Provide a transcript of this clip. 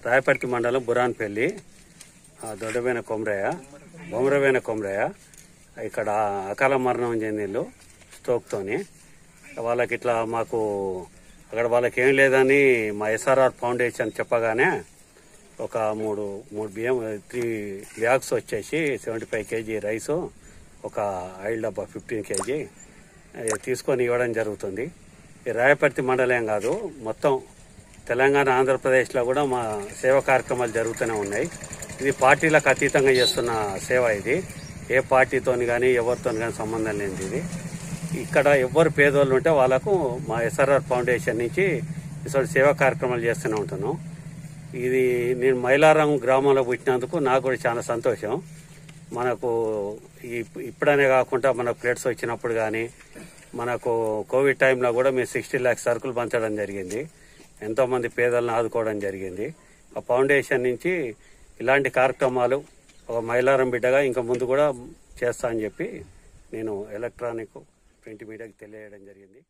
రాయపర్తి మండలం బురాన్పల్లి దొడ్డబైన బొమ్మరవైన కొమరయ్య ఇక్కడ అకాల మరణం చెందిండు స్ట్రోక్తోని. వాళ్ళకి ఇట్లా మాకు అక్కడ వాళ్ళకి ఏం లేదని మా SRR ఫౌండేషన్ చెప్పగానే ఒక మూడు బియ్యం 3 బ్యాగ్స్ వచ్చేసి 75 kg రైసు, ఒక ఆయిల్ డబ్బా 15 kg తీసుకొని ఇవ్వడం జరుగుతుంది. ఈ రాయపర్తి మండలం కాదు, మొత్తం తెలంగాణ ఆంధ్రప్రదేశ్లో కూడా మా సేవా కార్యక్రమాలు జరుగుతూనే ఉన్నాయి. ఇది పార్టీలకు అతీతంగా చేస్తున్న సేవ. ఇది ఏ పార్టీతోని కానీ ఎవరితో కానీ సంబంధం లేనిది. ఇది ఇక్కడ ఎవరు పేదోళ్ళు ఉంటే వాళ్ళకు మా SRR ఫౌండేషన్ నుంచి ఇటువంటి సేవా కార్యక్రమాలు చేస్తూనే ఉంటున్నాం. ఇది నేను మైలారం గ్రామంలో పుట్టినందుకు నాకు కూడా చాలా సంతోషం. మనకు ఇప్పుడనే కాకుండా మనకు ప్లేట్స్ వచ్చినప్పుడు కానీ మనకు కోవిడ్ టైంలో కూడా మేము 60 lakhs సరుకులు పంచడం జరిగింది. ఎంతోమంది పేదలను ఆదుకోవడం జరిగింది. ఆ ఫౌండేషన్ నుంచి ఇలాంటి కార్యక్రమాలు ఒక మైలారం బిడ్డగా ఇంకా ముందు కూడా చేస్తా అని చెప్పి నేను ఎలక్ట్రానిక్ ప్రింట్ మీడియాకి తెలియజేయడం జరిగింది.